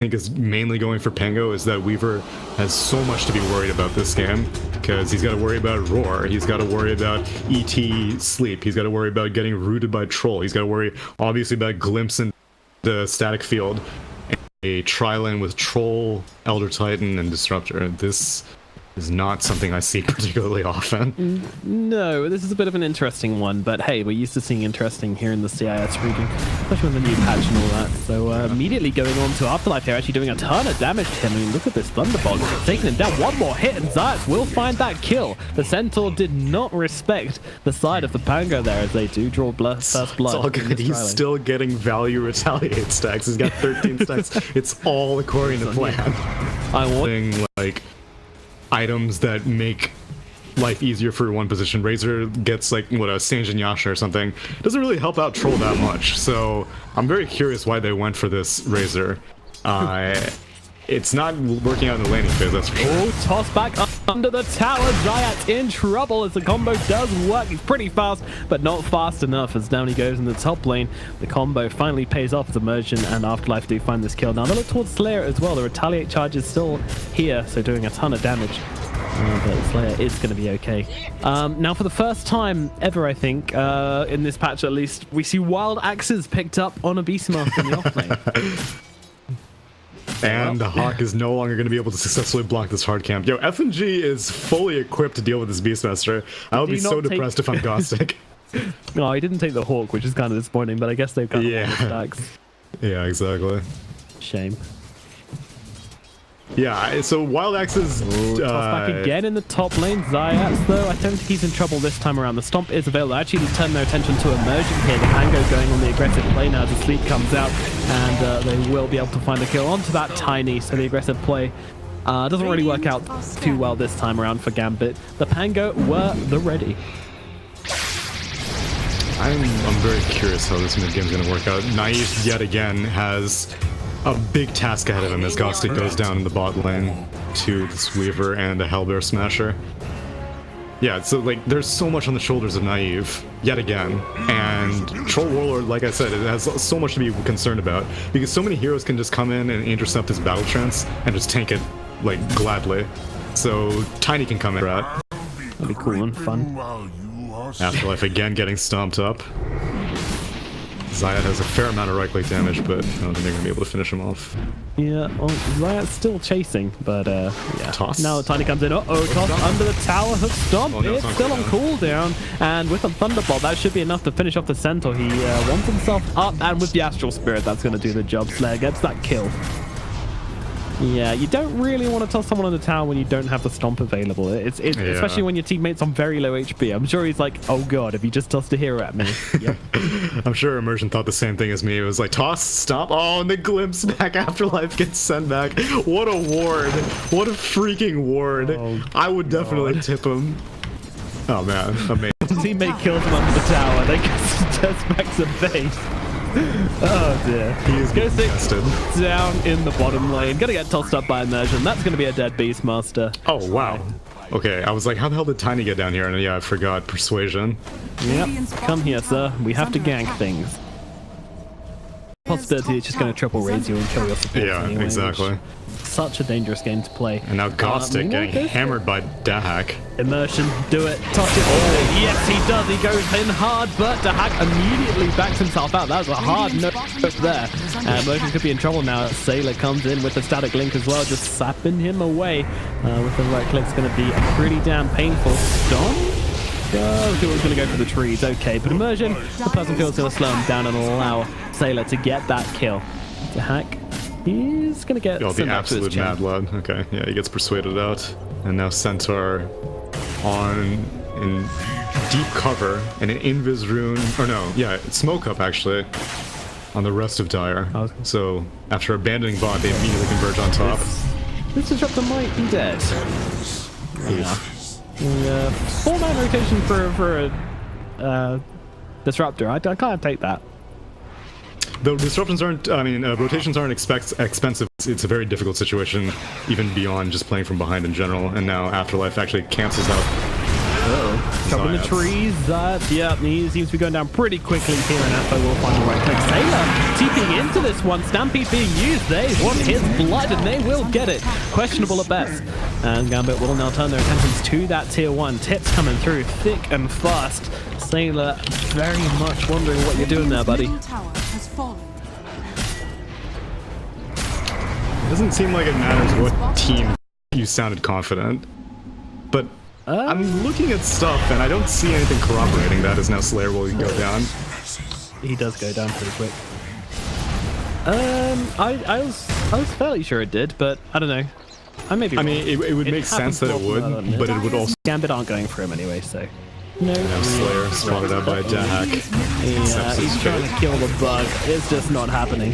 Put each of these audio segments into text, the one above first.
think is mainly going for Pango is that Weaver has so much to be worried about this game, because he's got to worry about Roar, he's got to worry about ET Sleep, he's got to worry about getting rooted by Troll, he's got to worry obviously about Glimpse in the static field, and a tri-lane with Troll, Elder Titan, and Disruptor. This is not something I see particularly often. No, this is a bit of an interesting one, but hey, we're used to seeing interesting here in the CIS region, especially with the new patch and all that. So immediately going on to Afterlife here, actually doing a ton of damage to him. I mean, look at this Thunderbolt, taking him down. One more hit and Zayat will find that kill. The Centaur did not respect the side of the Pango there, as they do draw first blood. It's all good. He's still getting value retaliate stacks. He's got 13 stacks. It's all according to plan. I want like items that make life easier for one position. Razor gets like what, a Sanjin Yasha or something. Doesn't really help out Troll that much. So I'm very curious why they went for this Razor. It's not working out in the laning phase, that's for sure. Oh, toss back under the tower. Zayat's in trouble as the combo does work. He's pretty fast, but not fast enough as down he goes in the top lane. The combo finally pays off as Immersion and Afterlife do find this kill. Now they look towards Slayer as well. The retaliate charge is still here, so doing a ton of damage. But Slayer is going to be okay. Now, for the first time ever, I think, in this patch at least, we see Wild Axes picked up on a Beastmaster in the offlane. And the Hawk is no longer going to be able to successfully block this hard camp. Yo, FNG is fully equipped to deal with this Beastmaster. I would be so depressed if I'm Gostic. No, he didn't take the Hawk, which is kind of disappointing, but I guess they've kind of won the stacks. Yeah, exactly. Shame. Yeah, so Wild Axes... toss back again in the top lane. Zayat, though, I don't think he's in trouble this time around. The Stomp is available. Actually, they turn their attention to Immersion here. The Pango going on the aggressive play now as the Sleep comes out, and they will be able to find a kill onto that Tiny, so the aggressive play doesn't really work out too well this time around for Gambit. The Pango were the ready. I'm very curious how this mid game is going to work out. Naive, yet again, has a big task ahead of him as Gostic goes down in the bot lane to this Weaver and a Hellbear Smasher. Yeah, so like there's so much on the shoulders of Naive, yet again, and Troll Warlord, like I said, it has so much to be concerned about, because so many heroes can just come in and intercept this battle trance and just tank it, like, gladly. So Tiny can come in for that. That'd be cool and fun. Afterlife again getting stomped up. Zayat has a fair amount of right-click damage, but I don't think they're going to be able to finish him off. Yeah, well, Zayat's still chasing, but yeah. Toss. Now the Tiny comes in. Uh-oh, toss under the tower. Hook Stomp. Oh, no, it's still on cooldown. And with a Thunderbolt, that should be enough to finish off the Centaur. He wants himself up, and with the Astral Spirit, that's going to do the job. Slayer gets that kill. Yeah, you don't really want to toss someone on the tower when you don't have the Stomp available. Especially when your teammate's on very low HP. I'm sure he's like, oh god, if you just tossed a hero at me. Yep. I'm sure Immersion thought the same thing as me. It was like, toss, stop, oh, and the Glimpse back. Afterlife gets sent back. What a ward. What a freaking ward. Oh, I would definitely tip him. Oh man, amazing. Teammate kills him under the tower. They just back to base. Oh dear. He's Ghostic down in the bottom lane. Gonna get tossed up by Immersion. That's gonna be a dead Beastmaster. Oh wow. Okay, I was like, how the hell did Tiny get down here? And yeah, I forgot. Persuasion. Yep. Come here, sir. We have to gank things. Possibility it's just gonna triple raise you and kill your support. Yeah, anyway, exactly. Such a dangerous game to play. And now Gostic getting hammered by Dahak. Immersion, do it. Toss it. Oh, yes, he does. He goes in hard, but Dahak immediately backs himself out. That was a hard note there. Immersion could be in trouble now. Sailor comes in with the static link as well, just sapping him away. With the right click, it's going to be a pretty damn painful stomp. Oh, we're going to go for the trees. Okay, but Immersion, the person feels going to slow him down and allow Sailor to get that kill. Dahak. He's gonna get the absolute mad lad. Okay, yeah, he gets persuaded out. And now Centaur on in deep cover and an invis rune, or no, yeah, smoke up actually on the rest of Dire. Okay. So after abandoning bot, they immediately converge on top. This disruptor might be dead. Yeah. 4-man rotation for a disruptor. I can't take that. The disruptions aren't, I mean, rotations aren't expensive. It's a very difficult situation, even beyond just playing from behind in general. And now Afterlife actually cancels out Chopping the Zayats. trees. Yeah, he seems to be going down pretty quickly here, and Alpha will find the right click. Sailor TPing into this one. Stampede being used. They want his blood, and they will get it. Questionable at best. And Gambit will now turn their attentions to that tier 1. Tips coming through thick and fast. Sailor very much wondering what you're doing there, buddy. It doesn't seem like it matters what team you sounded confident, but I'm looking at stuff and I don't see anything corroborating that as now Slayer will go down. He does go down pretty quick. I was fairly sure it did, but I don't know. I mean, it would make sense that it would, but it would also... Gambit aren't going for him anyway, so... No. Now Slayer spotted out by Dahak. Yeah, he's trying to kill the bug. It's just not happening.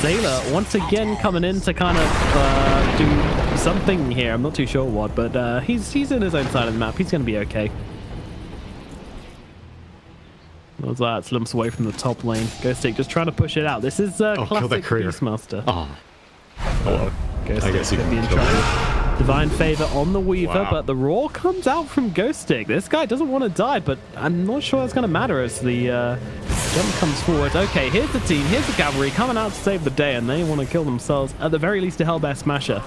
Sailor once again coming in to kind of do something here. I'm not too sure what, but he's in his own side of the map. He's going to be okay. What's that? Slumps away from the top lane. Ghostic just trying to push it out. This is classic Beastmaster. Oh. Hello. I guess you can be in trouble. Divine Favor on the Weaver, but the roar comes out from Ghostic. This guy doesn't want to die, but I'm not sure that's going to matter as the jump comes forward. Okay, here's the team, here's the cavalry coming out to save the day, and they want to kill themselves. At the very least, a Hellbear Smasher.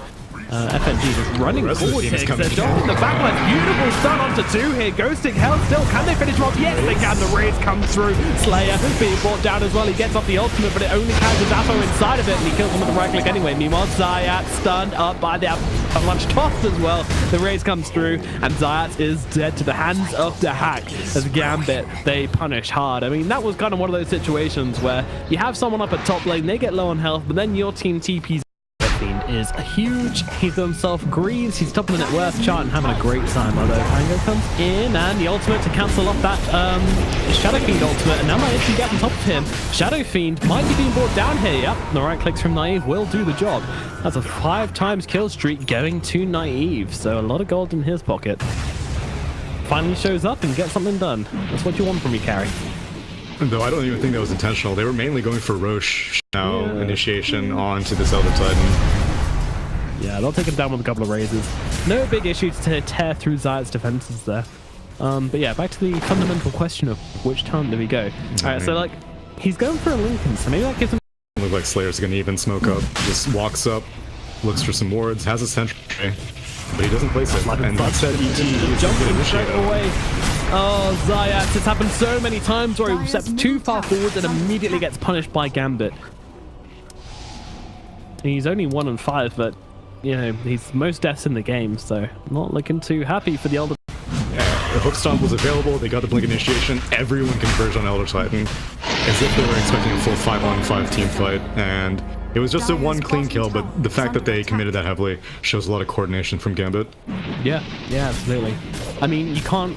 FNG just running forward here. They're dropping the backline. Beautiful stun onto 2 here. Ghostic held still. Can they finish off? Yes, they can. The raise comes through. Slayer being brought down as well. He gets off the ultimate, but it only catches Apo inside of it, and he kills him with the right click anyway. Meanwhile, Zayat stunned up by the avalanche tossed as well. The raise comes through, and Zayat is dead to the hands of the hack as Gambit. They punish hard. I mean, that was kind of one of those situations where you have someone up at top lane, they get low on health, but then your team TPs. Is huge. He's himself greaves. He's top of the net worth chart and having a great time. Although Pango comes in and the ultimate to cancel off that Shadow Fiend ultimate, and now Naive can get on top of him. Shadow Fiend might be being brought down here. Yep, the right clicks from Naive will do the job. That's a 5 times kill streak going to Naive, so a lot of gold in his pocket. Finally shows up and gets something done. That's what you want from me, Carry. Though I don't even think that was intentional. They were mainly going for Roche now initiation onto this Elder Titan. Yeah, they'll take him down with a couple of raises. No big issues to tear through Zayat's defenses there. But yeah, back to the fundamental question of which time do we go? Alright, so like, he's going for a Lincoln, so maybe that gives him... Look like Slayer's gonna even smoke up. Just walks up, looks for some wards, has a sentry, but he doesn't place it. And instead ET jumping straight away. Oh, Zayat, it's happened so many times where he steps too far forward and immediately gets punished by Gambit. He's only 1 and 5, but you know, he's most deaths in the game, so not looking too happy for the Elder. Yeah, the Hook Stomp was available, they got the Blink Initiation, everyone converged on Elder Titan, as if they were expecting a full 5-on-5 team fight, and it was just a 1 clean kill, but the fact that they committed that heavily shows a lot of coordination from Gambit. Yeah, absolutely. I mean, you can't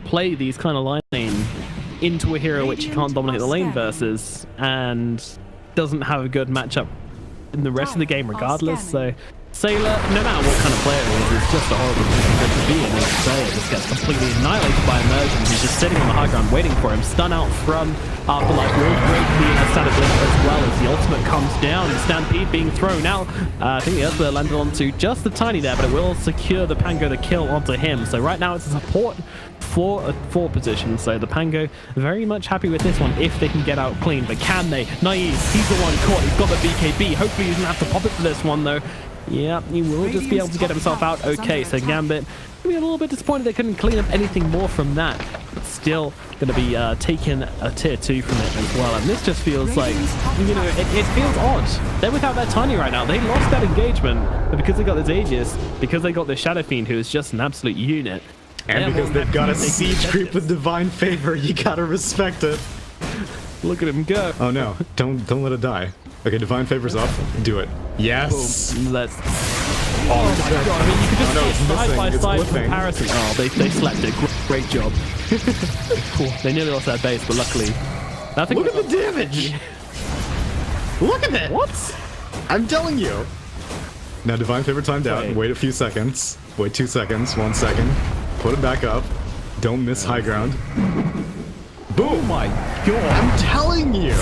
play these kind of lane into a hero which you can't dominate the lane versus, and doesn't have a good matchup in the rest of the game regardless, so Sailor, no matter what kind of player he is just a horrible position to be in. And Sailor just gets completely annihilated by Immersion. He's just sitting on the high ground waiting for him. Stun out from Afterlife will break the static link as well as the ultimate comes down. Stampede being thrown out. I think the Earthblade landed onto just the tiny there, but it will secure the Pango the kill onto him. So right now it's a support for a 4 position, so the Pango very much happy with this one if they can get out clean, but can they? Naive, he's the one caught, he's got the BKB, hopefully he doesn't have to pop it for this one though. Yeah, he will just be able to get himself out. Okay, so Gambit maybe a little bit disappointed they couldn't clean up anything more from that, but still going to be taking a tier 2 from it as well. And this just feels like, you know, it feels odd. They're without that Tiny right now. They lost that engagement, but because they got this Aegis, because they got this Shadow Fiend who is just an absolute unit, and because they've got a siege creep with Divine Favor, you gotta respect it. Look at him go. Oh no, don't let it die. Okay, Divine Favor's up. Do it. Yes. Boom. Let's. Oh my god! I mean, you could just see side by side comparison. Oh, they slept it. Great job. Cool. They nearly lost that base, but luckily. Look at the damage. Look at it. What? I'm telling you. Now Divine Favor timed out. Wait a few seconds. Wait 2 seconds. 1 second. Put it back up. Don't miss high ground. Boom! Oh my god! I'm telling you!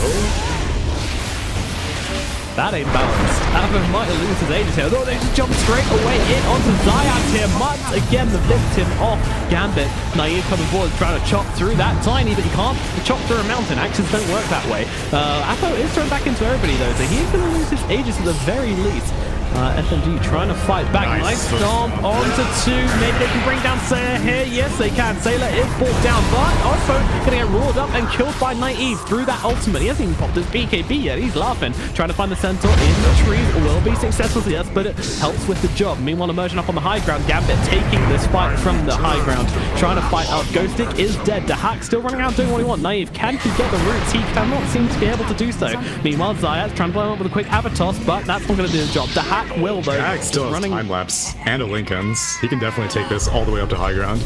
That ain't balanced. Avo might lose his ages here. Though they just jump straight away in onto Zayat here. Mutt again the victim of Gambit. Naive coming forward trying to chop through that tiny, but he can't chop through a mountain. Axes don't work that way. Avo is thrown back into everybody though, so he's going to lose his ages at the very least. FMG trying to fight back. Nice stomp onto 2. Maybe they can bring down Sailor here. Yes, they can. Sailor is brought down, but Ospo going to get roared up and killed by Naive through that ultimate. He hasn't even popped his BKB yet. He's laughing. Trying to find the centaur in the trees. Will be successful, yes, but it helps with the job. Meanwhile, emerging up on the high ground. Gambit taking this fight from the high ground. Trying to fight out. Ghostic is dead. Dahak still running around doing what he wants. Naive, can he get the roots? He cannot seem to be able to do so. Meanwhile, Zayat trying to blow him up with a quick Avatos, but that's not going to do the job. Dahak will though. Dahak still has time lapse and a Lincoln's. He can definitely take this all the way up to high ground.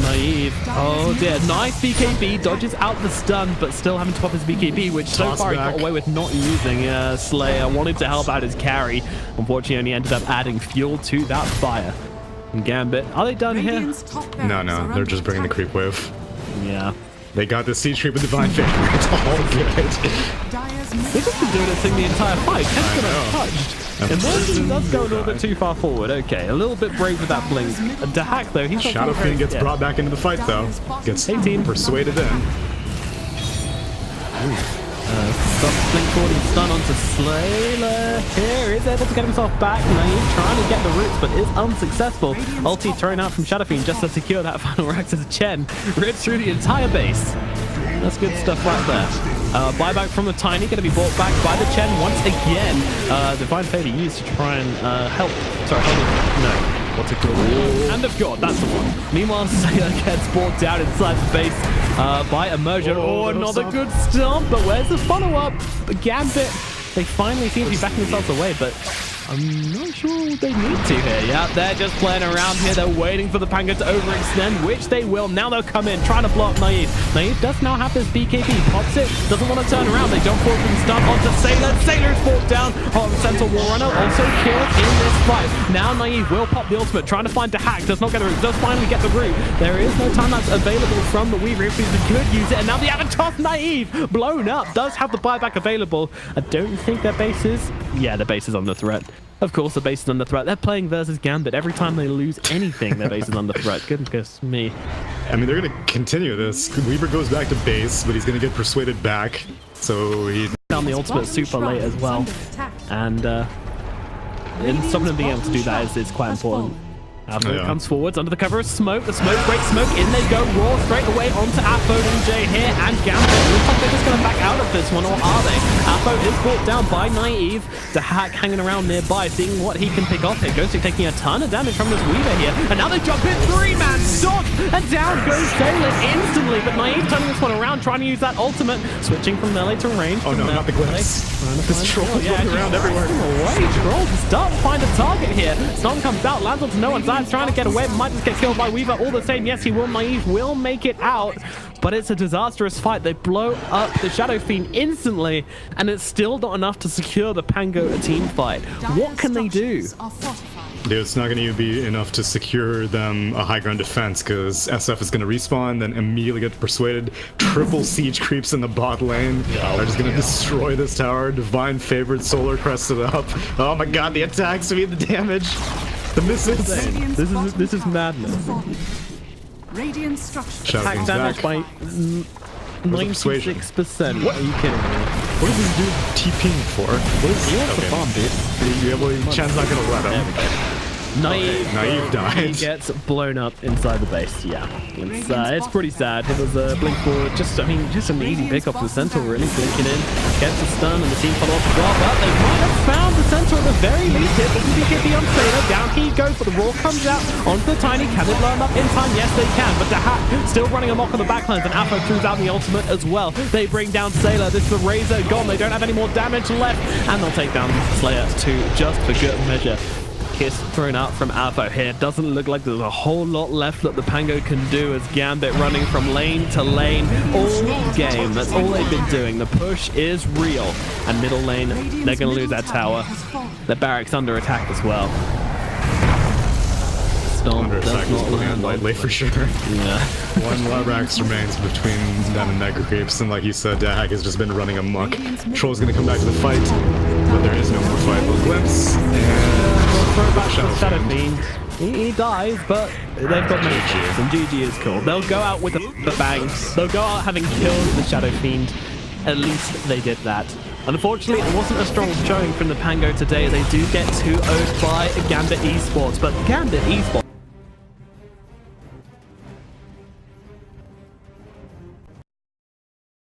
Naive. Oh dear. Nice BKB. Dodges out the stun, but still having to pop his BKB, which so far he got away with not using. Slayer wanted to help out his carry. Unfortunately, only ended up adding fuel to that fire. And Gambit. Are they done here? No. They're just bringing the creep wave. Yeah. They got the siege creep with divine favor. It's all good. They've just been doing this thing the entire fight. Ken's gonna touched. Emerging does go a little bit too far forward. Okay, a little bit brave with that blink. Dahak though, he's not Shadow Fiend gets brought back into the fight though. Gets 18 persuaded in. Stops blink forward and stun onto Slayer. Here is able to get himself back. Naive trying to get the roots, but is unsuccessful. Ulti thrown out from Shadow Fiend just to secure that final rack as Chen rips through the entire base. That's good stuff right there. Buyback from the Tiny, going to be brought back by the Chen once again. Divine Favor used to try and help. Sorry, hold on. No. What's it called? Hand of God, that's the one. Meanwhile, Sailor gets brought down inside the base by Immersion. Oh, another good stomp, but where's the follow-up? Gambit, they finally seem to be backing themselves away, but I'm not sure they need to here. Yeah, they're just playing around here. They're waiting for the Pango to overextend, which they will. Now they'll come in, trying to block Naive. Naive does now have this BKB. Pops it, doesn't want to turn around. They jump forward from stun onto Sailor. Sailor is brought down. Centaur Warrunner also killed in this fight. Now Naive will pop the ultimate, trying to find Dahak. Does not get the root. Does finally get the root. There is no time lapse available from the Weaver if he could use it. And now the Avatar Naive blown up. Does have the buyback available. I don't think their base is. Yeah, their base is under threat. Of course, the base is under threat. They're playing versus Gambit. Every time they lose anything, their base is under threat. Goodness me. I mean, they're going to continue this. Weaver goes back to base, but he's going to get persuaded back. So he down the ultimate super late as well. And stopping him being able to do that is quite important. Avo comes forwards under the cover of smoke. The smoke, great smoke. In they go. Raw straight away onto Apo and Jay here. And Gambit. Looks like they're just going to back out of this one, or are they? Apo is brought down by Naive. Dahak hanging around nearby, seeing what he can pick off here. Ghostic taking a ton of damage from this Weaver here. And now they jump in. 3-man stop. And down goes Sailor instantly. But Naive turning this one around, trying to use that ultimate. Switching from melee to range. Oh no, not the glimpse. This troll is running around everywhere. Away. Troll to start to find a target here. Stun comes out, lands onto no one's eye. Trying to get away, might just get killed by Weaver. All the same, yes, he will. Naive will make it out, but it's a disastrous fight. They blow up the Shadow Fiend instantly, and it's still not enough to secure the Pango team fight. What can they do? Dude, it's not going to be enough to secure them a high ground defense, because SF is going to respawn, then immediately get persuaded. Triple siege creeps in the bot lane. They're just going to destroy this tower. Divine Favored Solar crested up. Oh my god, the attacks mean the damage. The misses. This is madness. Radiant structure. Attack damage by 96%. What? Are you kidding me? What is this dude TPing for? What is he wants the bomb, dude. Chan's not gonna let him. Naive dies. He gets blown up inside the base. Yeah, it's pretty sad. It was a blink forward. Just an easy pick up for the Centaur, really. Blinking in, gets a stun, and the team follow up as well. But they might have found the Centaur at the very least. It doesn't get the Sailor. Down he goes, but the Roar comes out onto the Tiny. Can they blow him up in time? Yes, they can. But Dahak still running amok on the backlines, and Apo throws out the ultimate as well. They bring down Sailor. This is the Razor gone. They don't have any more damage left, and they'll take down Slayer too, just for good measure. Kiss thrown out from Apo here. Doesn't look like there's a whole lot left that the Pango can do, as Gambit running from lane to lane all game. That's all they've been doing. The push is real. And middle lane, they're going to lose that tower. The barracks under attack as well. Under attack is land lightly for sure. Yeah. One Labrax remains between them and Mega Creeps, and like you said, Dahak has just been running amok. Troll's going to come back to the fight. but there is no more viable glimpse. And Throwback to Shadow Fiend. Fiend. He dies, but they've got many kills, and GG is cool. They'll go out with a bang. They'll go out having killed the Shadow Fiend. At least they did that. Unfortunately, it wasn't a strong showing from the Pango today. They do get 2-0'd by Gambit Esports, but Gambit Esports